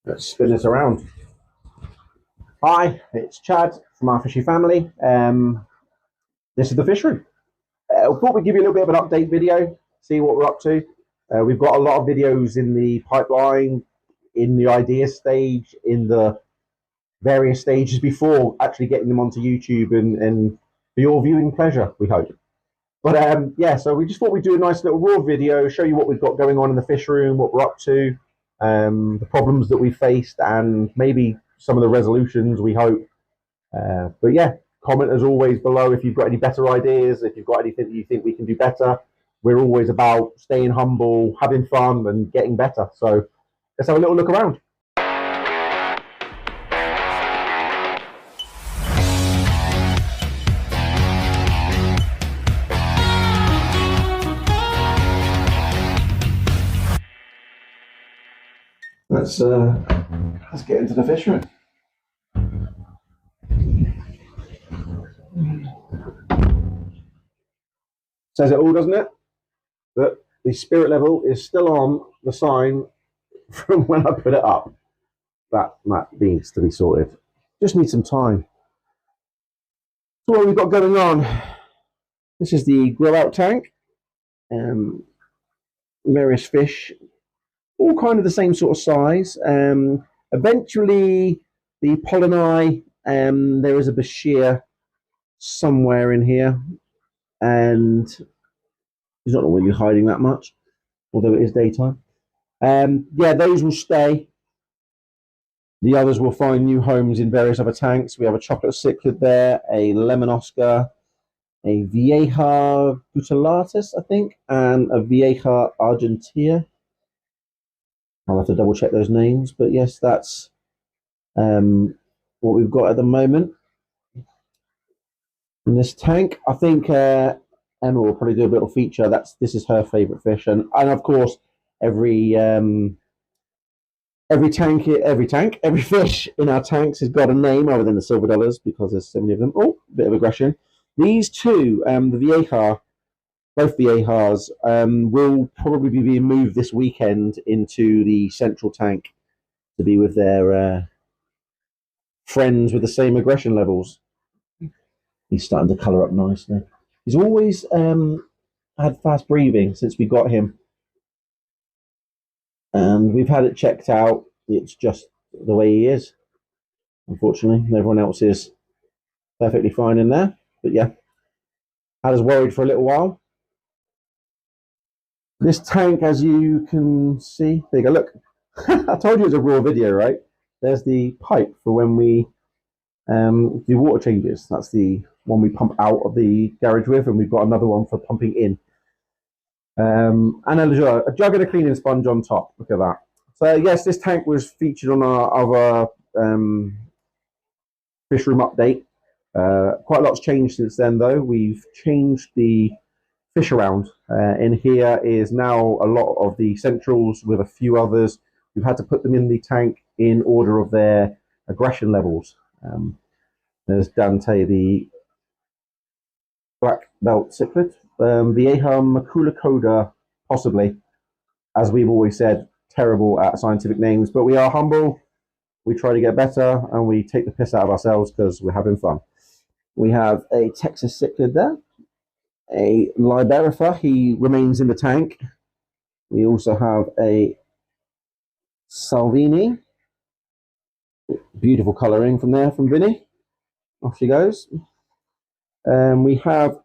Let's spin this around. Hi, it's Chad from our Fishy family. This is the Fishroom. I thought we'd give you a little bit of an update video, see what we're up to. We've got a lot of videos in the pipeline, in the idea stage, in the various stages before actually getting them onto YouTube and for your viewing pleasure, we hope. But yeah, so we just thought we'd do a nice little raw video, show you what we've got going on in the Fishroom, what we're up to, the problems that we faced, and maybe some of the resolutions, we hope. But yeah, comment as always below if you've got any better ideas, if you've got anything that you think we can do better. We're always about staying humble, having fun, and getting better. So let's have a little look around. Let's get into the Fishroom. Says it all, doesn't it? That the spirit level is still on the sign from when I put it up. That needs to be sorted. Just need some time. So what we've got going on. This is the grow out tank. Various fish, all kind of the same sort of size. Eventually, the pollini, there is a bashir somewhere in here, and he's not really hiding that much, although it is daytime. Yeah, those will stay. The others will find new homes in various other tanks. We have a chocolate cichlid there, a lemon oscar, a vieja butyllatus, I think, and a vieja argentea. I'll have to double check those names, but yes, that's what we've got at the moment in this tank. I think Emma will probably do a little feature. This is her favourite fish, and of course every fish in our tanks has got a name other than the silver dollars because there's so many of them. Oh, bit of aggression. These two, the vieja, both viejas, will probably be being moved this weekend into the central tank to be with their friends with the same aggression levels. He's starting to colour up nicely. He's always had fast breathing since we got him. And we've had it checked out. It's just the way he is, unfortunately. Everyone else is perfectly fine in there. But yeah, had us worried for a little while. This tank, as you can see, there you go, look. I told you it was a raw video, right? There's the pipe for when we do water changes. That's the one we pump out of the garage with, and we've got another one for pumping in. And a jug and a cleaning sponge on top. Look at that. So yes, this tank was featured on our other Fishroom update. Quite a lot's changed since then, though. We've changed the fish around. In here is now a lot of the centrals with a few others. We've had to put them in the tank in order of their aggression levels. There's Dante, the black belt cichlid, Vieja maculacoda, possibly. As we've always said, terrible at scientific names, but we are humble. We try to get better, and we take the piss out of ourselves because we're having fun. We have a Texas cichlid there, a Liberifer. He remains in the tank. We also have a Salvini. Beautiful colouring from there from Vinny. Off she goes. We have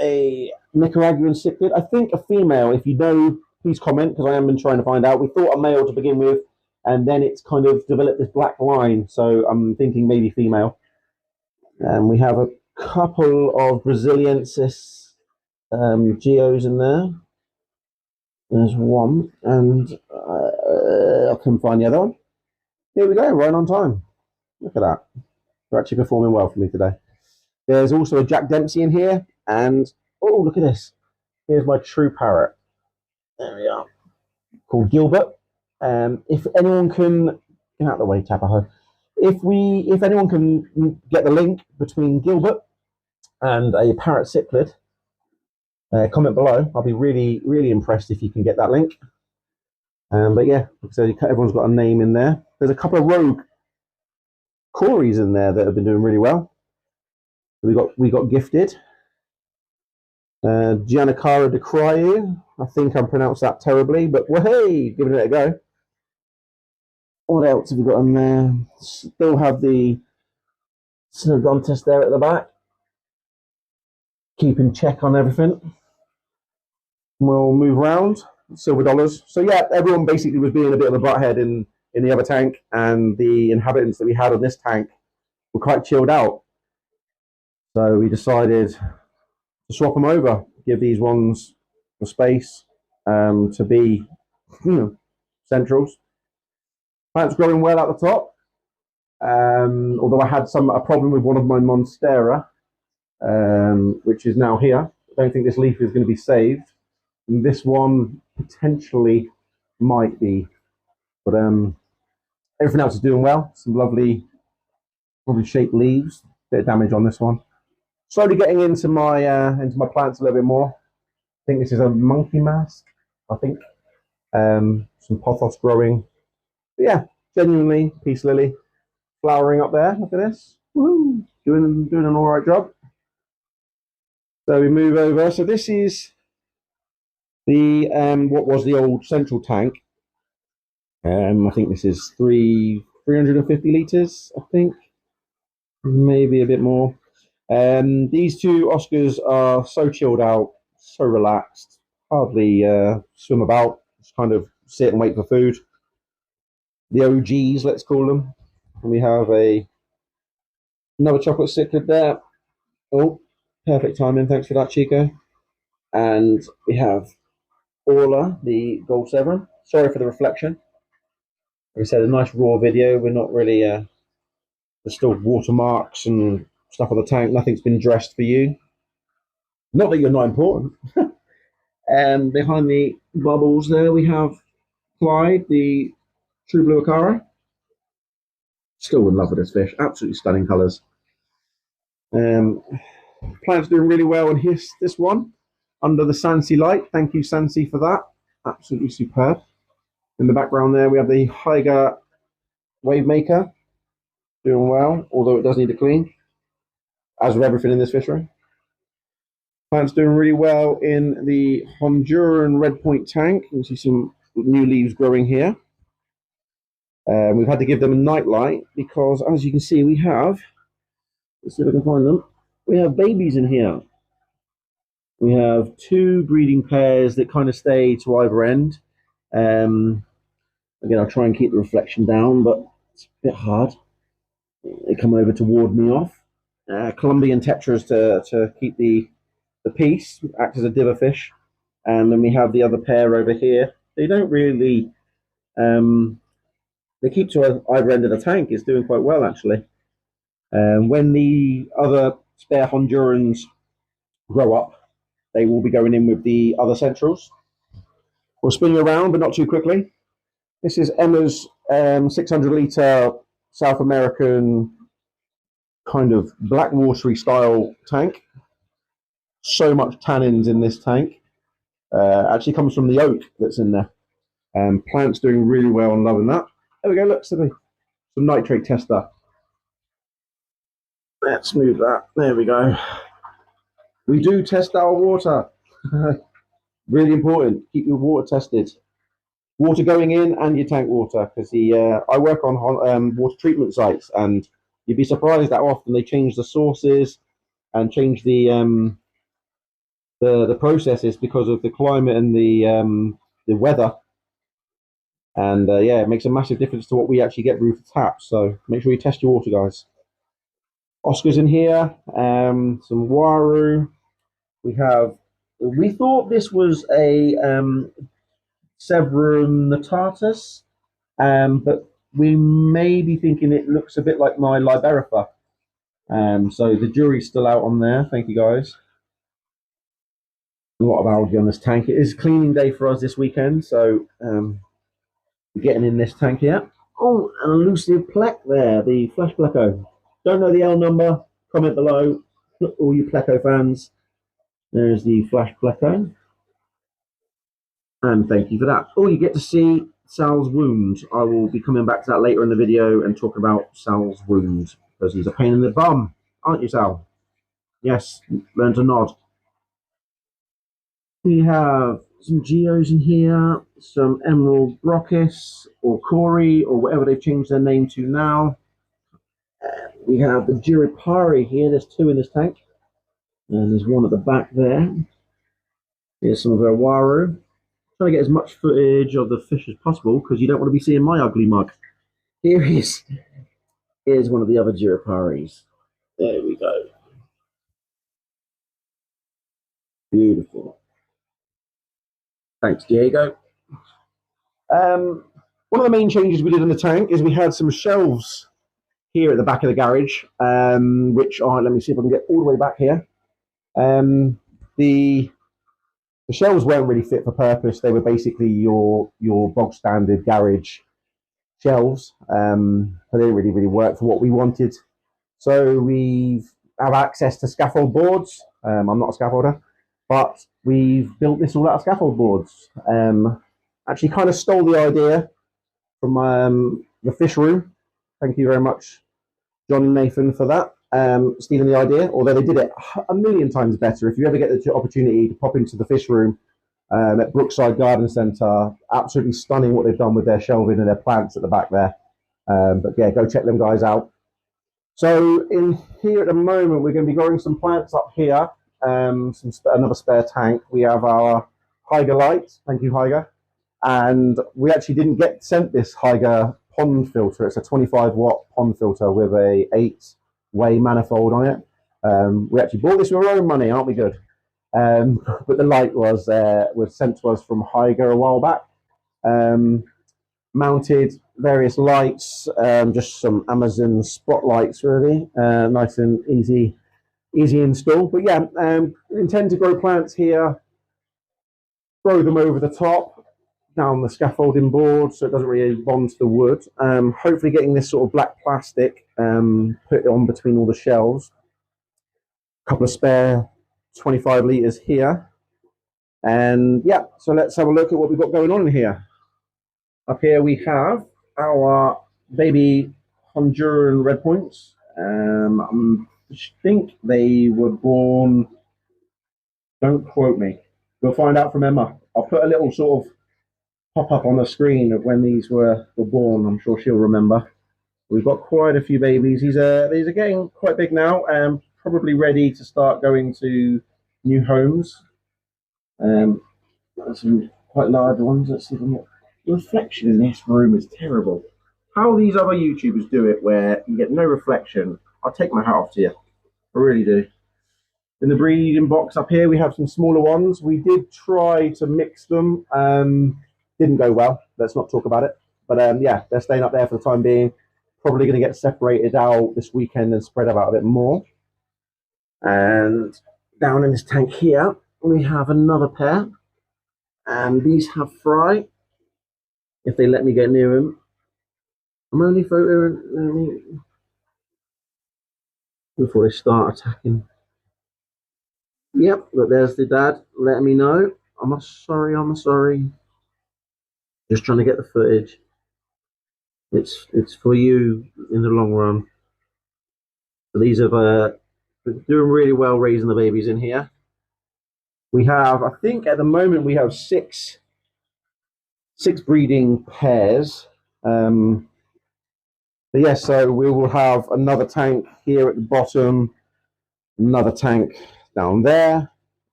a Nicaraguan cichlid. I think a female. If you know, please comment, because I have been trying to find out. We thought a male to begin with, and then it's kind of developed this black line. So I'm thinking maybe female. And we have a couple of Braziliensis geos in there. There's one, and I couldn't find the other one. Here we go, right on time. Look at that. They're actually performing well for me today. There's also a Jack Dempsey in here, and oh, look at this. Here's my true parrot. There we are. Called Gilbert. If anyone can get out of the way, Tapaho. If anyone can get the link between Gilbert and a parrot cichlid, comment below. I'll be really impressed if you can get that link. But yeah, so everyone's got a name in there. there's a couple of rogue Corys in there that have been doing really well. We got gifted. Giannicara de Cryo. I think I pronounced that terribly, but well, hey, giving it a go. What else have we got in there? Still have the Synodontist there at the back, keeping check on everything. We'll move around. Silver dollars. So yeah, everyone basically was being a bit of a butthead in the other tank, and the inhabitants that we had on this tank were quite chilled out. So we decided to swap them over, give these ones the space to be, centrals. Plants growing well at the top. Although I had a problem with one of my Monstera, which is now here. I don't think this leaf is going to be saved. And this one potentially might be, but everything else is doing well. Some lovely shaped leaves. Bit of damage on this one. Slowly getting into my plants a little bit more. I think this is a monkey mask. I think some pothos growing. But yeah, genuinely peace lily flowering up there. Look at this. Woo! Doing an all right job. So we move over. So this is the what was the old central tank. I think this is 350 liters. I think maybe a bit more. These two Oscars are so chilled out, so relaxed, hardly swim about, just kind of sit and wait for food. The OGs, let's call them. And we have another chocolate cichlid there. Oh, perfect timing. Thanks for that, Chico. And we have Orla, the Gold Severn. Sorry for the reflection. Like I said, a nice raw video. We're not really, there's still watermarks and stuff on the tank. Nothing's been dressed for you. Not that you're not important. And behind the bubbles there, we have Clyde, the True Blue Acara. Still in love with this fish. Absolutely stunning colours. Plant's doing really well in this one. Under the Sansi light. Thank you, Sansi, for that. Absolutely superb. In the background there, we have the Hygger wavemaker. Doing well, although it does need a clean. As with everything in this fishery. Plant's doing really well in the Honduran red point tank. You can see some new leaves growing here. We've had to give them a night light because, as you can see, we have, let's see if I can find them, we have babies in here. We have two breeding pairs that kind of stay to either end. Again, I'll try and keep the reflection down, but it's a bit hard. They come over to ward me off. Colombian tetras to keep the piece, act as a diver fish. And then we have the other pair over here. They don't really, they keep to either end of the tank. It's doing quite well, actually. When the other spare Hondurans grow up, they will be going in with the other centrals. We'll spin you around, but not too quickly. This is Emma's 600-litre South American kind of black watery style tank. So much tannins in this tank. Actually comes from the oak that's in there. Plant's doing really well and loving that. There we go, look, some nitrate tester. Let's move that. There we go. We do test our water. Really important. Keep your water tested. Water going in and your tank water, because I work on water treatment sites, and you'd be surprised how often they change the sources and change the processes because of the climate and the weather. And yeah, it makes a massive difference to what we actually get through the tap. So make sure you test your water, guys. Oscars in here, some Waru. We thought this was a Severum notatus, but we may be thinking it looks a bit like my Liberifer. So the jury's still out on there. Thank you, guys. A lot of algae on this tank. It is cleaning day for us this weekend, so getting in this tank here. Oh, an elusive plec there, the Flash Pleco. Don't know the L number? Comment below. All you Pleco fans. There's the Flash Pleco. And thank you for that. Oh, you get to see Sal's wound. I will be coming back to that later in the video and talking about Sal's wound because he's a pain in the bum, aren't you, Sal? Yes, learn to nod. We have some geos in here, some emerald brockis or Cory or whatever they've changed their name to now. We have the Juripari here. There's two in this tank, and there's one at the back there. Here's some of our Waru. Trying to get as much footage of the fish as possible because you don't want to be seeing my ugly mug. Here he is. Here's one of the other Juriparis. There we go. Beautiful. Thanks, Diego. One of the main changes we did in the tank is we had some shelves here at the back of the garage, which are, let me see if I can get all the way back here. The shelves weren't really fit for purpose. They were basically your bog standard garage shelves. They didn't really work for what we wanted. So we have access to scaffold boards. I'm not a scaffolder, but we've built this all out of scaffold boards. Actually kind of stole the idea from the Fishroom. Thank you very much, John and Nathan, for that. Stealing the idea, although they did it a million times better. If you ever get the opportunity to pop into the Fishroom at Brookside Garden Centre, absolutely stunning what they've done with their shelving and their plants at the back there. But yeah, go check them guys out. So in here at the moment, we're going to be growing some plants up here. Another spare tank. We have our Hygger light. Thank you, Hygger. And we actually didn't get sent this Hygger pond filter. It's a 25-watt pond filter with a 8-way manifold on it. We actually bought this with our own money, aren't we good? But the light was sent to us from Hygger a while back. Mounted various lights, just some Amazon spotlights, really. Nice and easy install. But yeah, intend to grow plants here, grow them over the top, down the scaffolding board so it doesn't really bond to the wood. Hopefully getting this sort of black plastic put on between all the shelves. A couple of spare 25 litres here. And yeah, so let's have a look at what we've got going on in here. Up here we have our baby Honduran red points. I think they were born, don't quote me, we'll find out from Emma. I'll put a little sort of pop up on the screen of when these were born. I'm sure she'll remember. We've got quite a few babies. These are getting quite big now, probably ready to start going to new homes. Some quite large ones. Let's see if I can get the reflection in this room is terrible. How these other YouTubers do it where you get no reflection, I'll take my hat off to you. I really do. In the breeding box up here, we have some smaller ones. We did try to mix them. Didn't go well. Let's not talk about it. But yeah, they're staying up there for the time being. Probably going to get separated out this weekend and spread out a bit more. And down in this tank here, we have another pair. And these have fry. If they let me get near them. I'm only photoing before they start attacking. Yep, but there's the dad letting me know. I'm sorry. Just trying to get the footage. It's for you in the long run. So these are doing really well raising the babies in here. We have, I think at the moment we have six breeding pairs. But yes, so we will have another tank here at the bottom, another tank down there,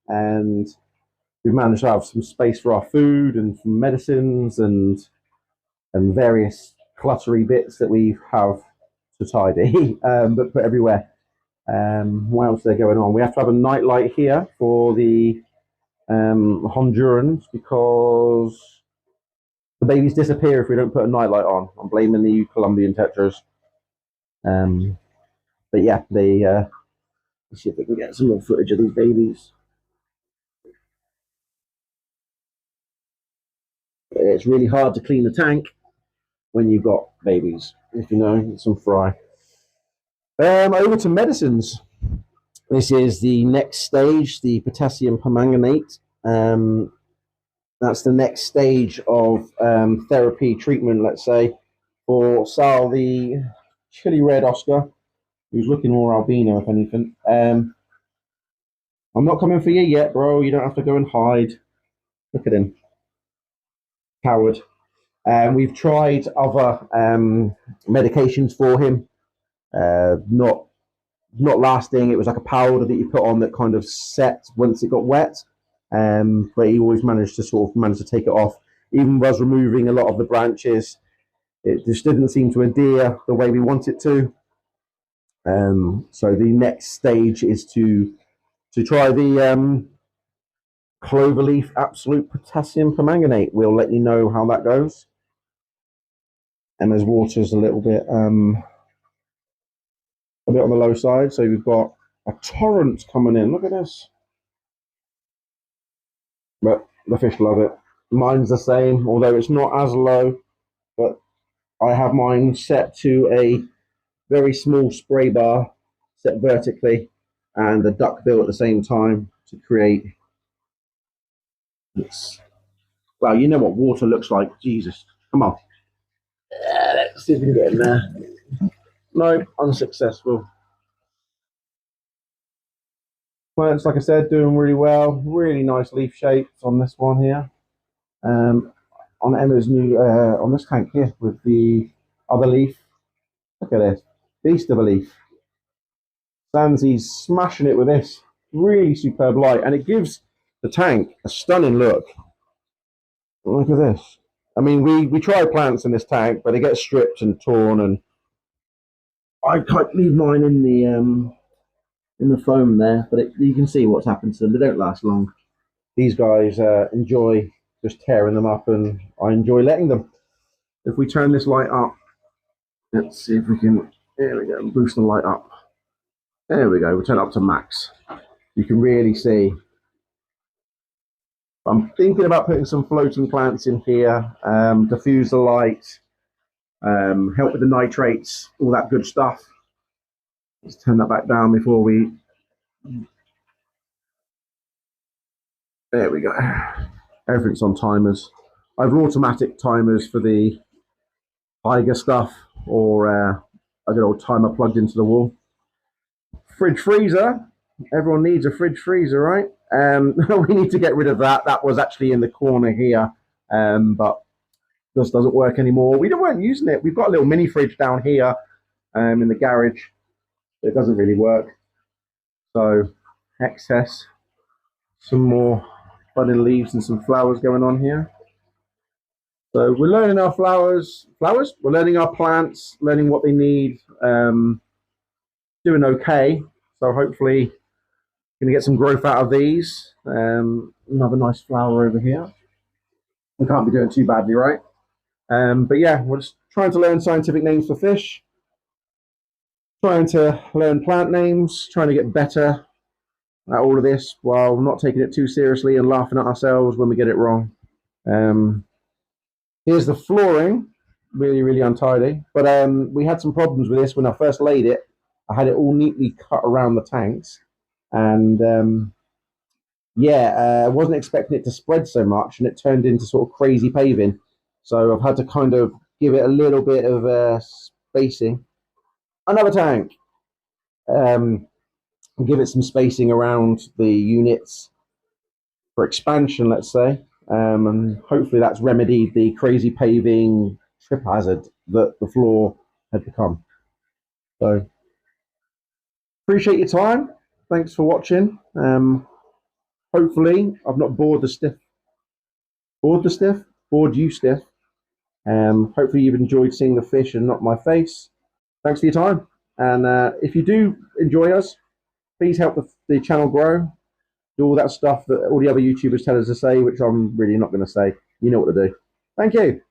and we've managed to have some space for our food and some medicines and various cluttery bits that we have to tidy, but put everywhere. What else is there going on? We have to have a night light here for the Hondurans because the babies disappear if we don't put a night light on. I'm blaming the Colombian tetras. But yeah, let's see if we can get some more footage of these babies. It's really hard to clean the tank when you've got babies, if you know, some fry. Over to medicines. This is the next stage, the potassium permanganate. That's the next stage of therapy treatment, let's say, for Sal, the chili red Oscar, who's looking more albino, if anything. I'm not coming for you yet, bro. You don't have to go and hide. Look at him, coward. We've tried other medications for him. Not lasting. It was like a powder that you put on that kind of set once it got wet. But he always managed to take it off. Even was removing a lot of the branches, it just didn't seem to adhere the way we want it to. So the next stage is to try the cloverleaf absolute potassium permanganate. We'll let you know how that goes. Emma's water's a bit on the low side, so we've got a torrent coming in. Look at this. But the fish love it. Mine's the same, although it's not as low, but I have mine set to a very small spray bar set vertically and a duck bill at the same time to create. Well, you know what water looks like. Jesus, come on. Let's see if we can get in there. No, unsuccessful. Plants, like I said, doing really well. Really nice leaf shapes on this one here. On Emma's new on this tank here with the other leaf. Look at this, beast of a leaf. Sansi's smashing it with this. Really superb light, and it gives the tank a stunning look. Look at this. I mean, we try plants in this tank, but they get stripped and torn, and I can't leave mine in the foam there, but you can see what's happened to them. They don't last long. These guys enjoy just tearing them up, and I enjoy letting them. If we turn this light up, let's see if we can. There we go. Boost the light up. There we go. We'll turn it up to max. You can really see. I'm thinking about putting some floating plants in here, diffuse the light, help with the nitrates, all that good stuff. Let's turn that back down before we. There we go. Everything's on timers. I've automatic timers for the Hygger stuff, or a good old timer plugged into the wall. Fridge freezer. Everyone needs a fridge freezer, right? We need to get rid of that. That was actually in the corner here, but just doesn't work anymore. We weren't using it. We've got a little mini fridge down here in the garage. It doesn't really work. So excess. Some more budding leaves and some flowers going on here. So we're learning our flowers. We're learning our plants, learning what they need. Doing okay. So hopefully going to get some growth out of these. Another nice flower over here. We can't be doing too badly, right? But yeah, we're just trying to learn scientific names for fish. Trying to learn plant names. Trying to get better at all of this while not taking it too seriously and laughing at ourselves when we get it wrong. Here's the flooring. Really, really untidy. But we had some problems with this when I first laid it. I had it all neatly cut around the tanks. And I wasn't expecting it to spread so much, and it turned into sort of crazy paving. So I've had to kind of give it a little bit of spacing. Another tank. Give it some spacing around the units for expansion, let's say. And hopefully that's remedied the crazy paving trip hazard that the floor had become. So appreciate your time. Thanks for watching. Hopefully I've not bored you stiff. Hopefully you've enjoyed seeing the fish and not my face. Thanks for your time. And if you do enjoy us, please help the channel grow. Do all that stuff that all the other YouTubers tell us to say, which I'm really not going to say. You know what to do. Thank you.